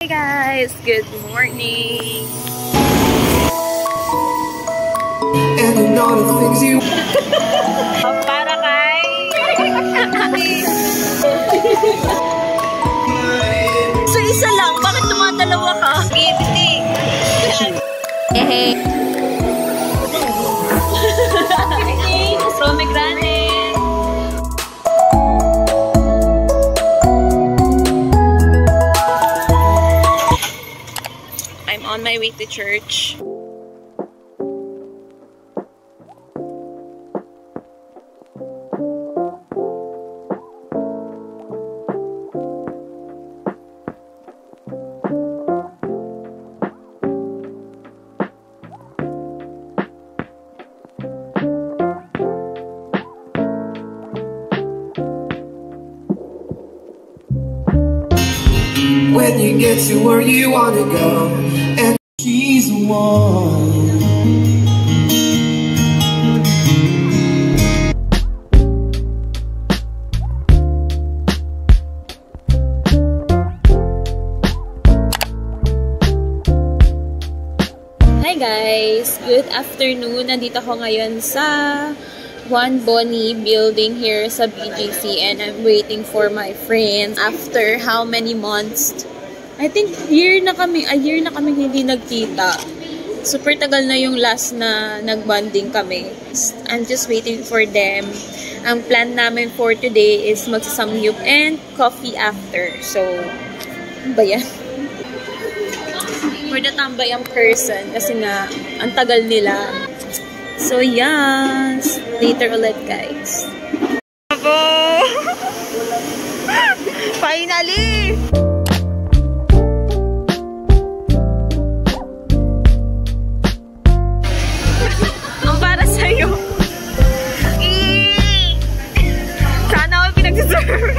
Hey guys, good morning. And you know the things you Para kay So isa lang, bakit tumatalawa ka? Gibiti. Pomegranate. I'm on my way to church. when you get to where you wanna go, and she's the one. Hi guys! Good afternoon! Nandito ako ngayon sa Juan Boni building here sa BGC and I'm waiting for my friends after how many months? I think a year na kami hindi nagkita. Super tagal na yung last na nagbonding kami. I'm just waiting for them. Ang plan namin for today is magsasamgyup and coffee after. So, ano ba yan? For the tambayang person kasi nga ang tagal nila. So, yes. Later ulit, guys. Finally! Ang para sa'yo. Sana ako pinag-deserve.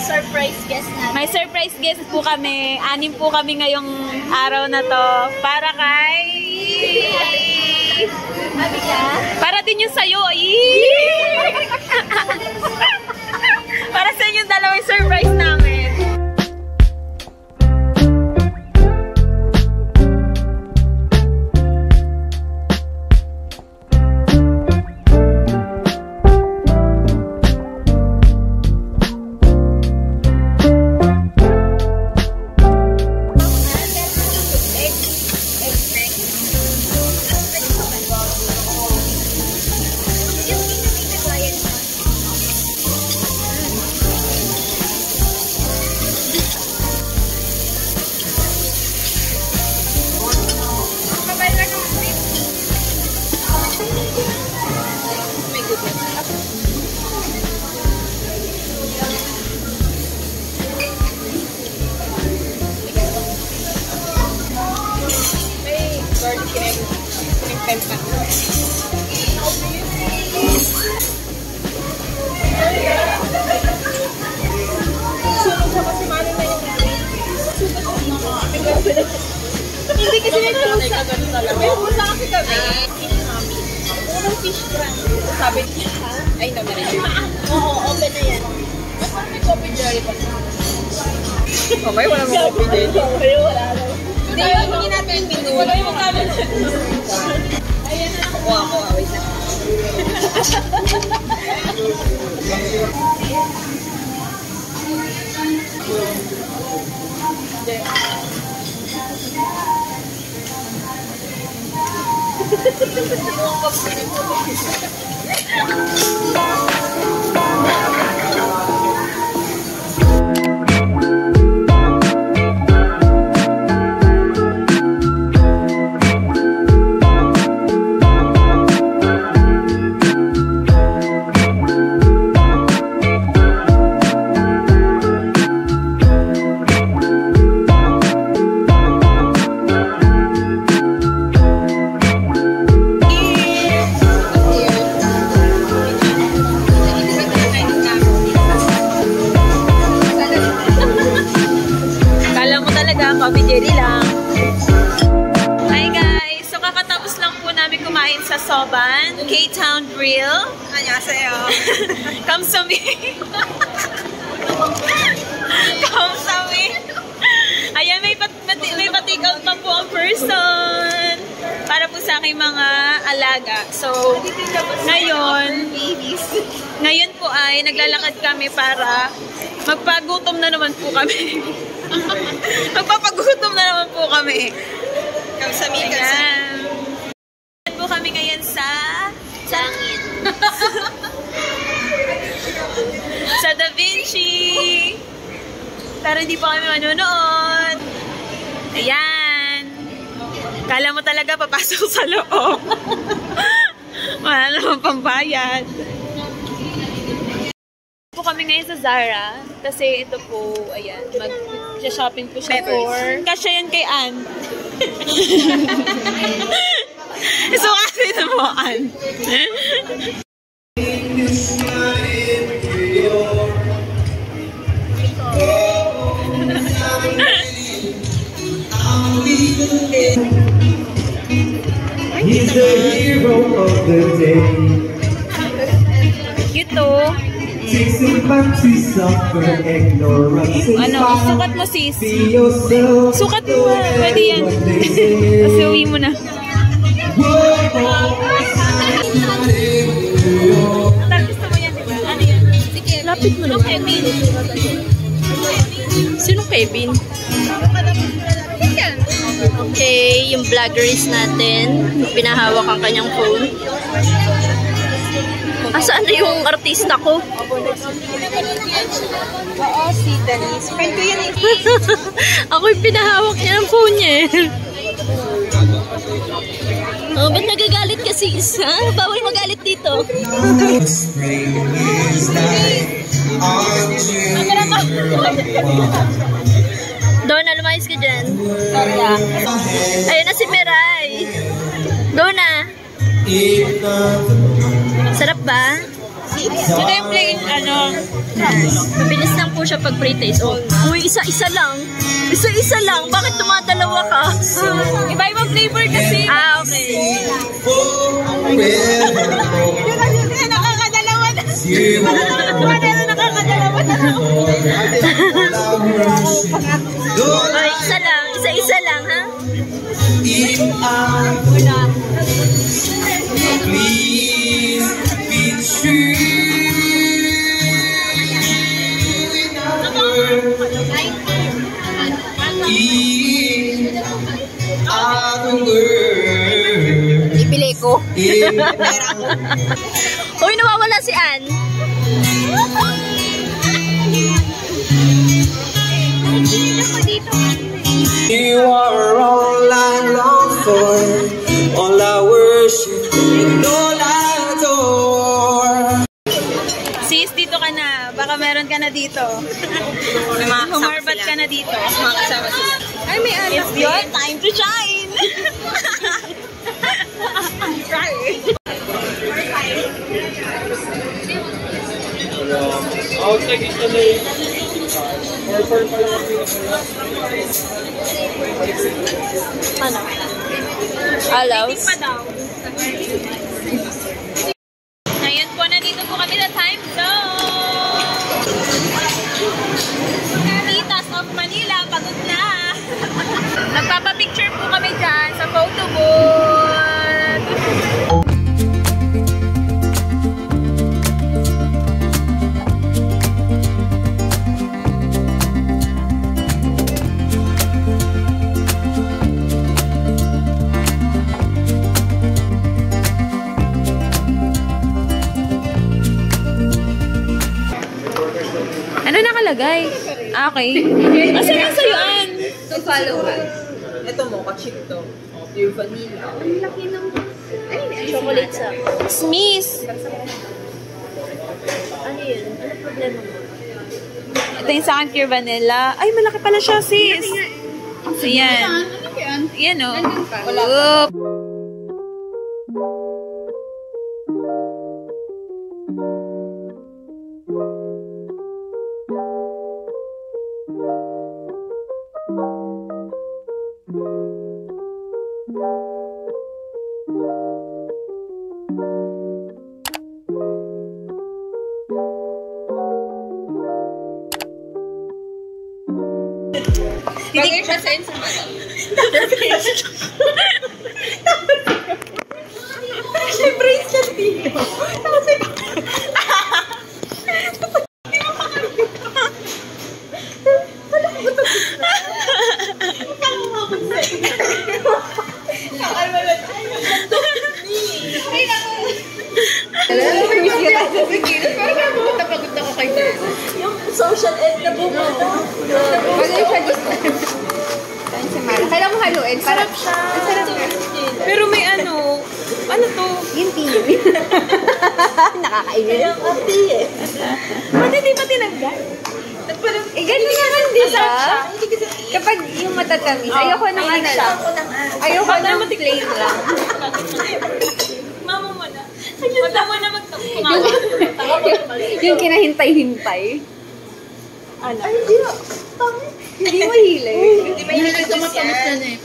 Surprise guest natin. May surprise guest po kami. 6 po kami ngayong araw na to. Para kay... Para din yung sa'yo. Para sa inyong dalawang surprise namin. Hindi kasi may pusa. May pusa kasi kami. Unang fish brand. Sabi niya, ha? Ay, naman na yun. Oo, open na yan. Ba't parang may coffee jelly pa? Mamay, wala mo coffee jelly. Mamay, wala na. Hindi, hindi natin yung menu. Wala yung magkano. Ayan na ako. Wow, wait na. kumain sa Soban, K-Town Grill. Annyeonghaseyo. Kamsami. Kamsami. Ayan, may pa-take out pa po ang person. Para po sa aking mga alaga. So, ngayon po ay naglalakad kami para magpagutom na naman po kami. Magpapagutom na naman po kami. Kamsami. Ayan. Po kami ngayon sa Langit. Sa Da Vinci. Pero hindi pa kami manonood. Ayan. Kala mo talaga papasok sa loob. Wala naman pambayad. Po kami ngayon sa Zara. Kasi ito po, ayan, mag-shopping po siya for... Kasya yan kay Ann. So, kasi mo, Ann. He's the hero of the day. Cute to. Takes him back to suffer ignorance. Ano, sukat mo sis. Be yourself. Sukat mo. Pwede yan. Kasi uwi mo na. Gusto mo yan, diba? Ano yan? Lapit mo na. Kevin. Sino Kevin? Okay, yung vloggerist natin, pinahawak ang kanyang phone. Asaan na yung artista ko? Oo, si Denise. Friend ko yan eh. Ako yung pinahawak niya ng phone niya eh. Oh, ba't nagagalit kasi isa? Bawal magalit dito. Spring is night on June. Donna, lumayas ka dyan. Ayun na si Miray. Donna. Sarap ba? Ito yung plain, ano, Mabilis lang po siya pag pre-taste. Oh. Uy, isa-isa lang. Isa-isa lang. Bakit tumatalawa ka? iba-ibang flavor kasi. Ah, okay. Nakakadalawa na. Oh, isa lang. Isa-isa lang, ha? Please be true. Ipili ko. Uy, nawawala si Ann. You are all I long for, all I worship, and all I adore. Sis, dito ka na. Baka meron ka na dito. May mga kasama Humarbat sila. ka na dito. Mga kasama sila. Ay, may anak. It's your time to shine! Ano? Alaws. Pa daw. Ngayon po, nandito po kami sa time zone. Titas of Manila, pagod na. Nagpapapicture po kami dyan sa photo booth. Ano nakalagay? Ah, okay. Asa na sa'yo, Ann? So, follow ka. Ito mo, ka-chip to. Your vanilla. Ang laki ng... Chocolate sa. Smiss. Ano yun? Ano problema mo? Ito yung sa akin, pure vanilla. Ay, malaki pala siya, sis. Ayan. Ayan, o. Wala. siya sense mo. Siya bracelet dito. Tapos Yung social ed na bumunta. wala siya gusto. Kailangan mo haluin. Sarap siya. Sarap siya. Pero may ano to? Yung tea. Nakakainin. Yung ati eh. Ba't hindi pa tinanggal? Eh, ganun naman, di ba? Kapag yung matatamis, ayoko nang ano lang. Ayoko nang plain lang. Mama mo na. Mata mo na magtawa. Yung kinahintay-hintay. Ano? Ay, hindi mo. Hindi mo hilig. Hindi ba yung matamis yan eh?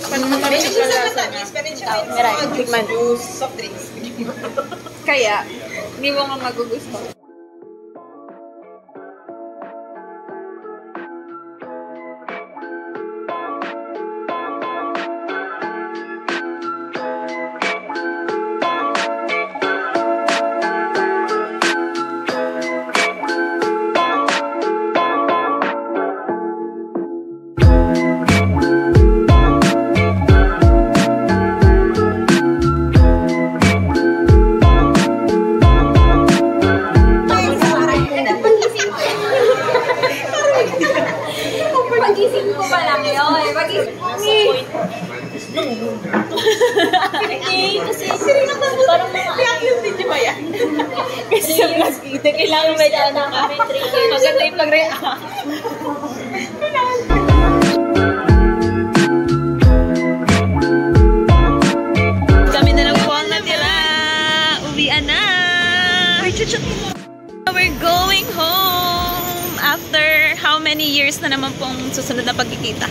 Matamis yung matamis. Meron, tikman. Kaya, hindi mo nga magugusto. Pag-isip ko pa lang yun. Pag-isip ko Kasi parang yung video ba yan? kasi sa vlog dito, kailangan medyo kami triggers. Maganda yung pag-react. Kami na lang po ang natira. Uwian na. We're going home after how many years na naman pong susunod na pagkikita.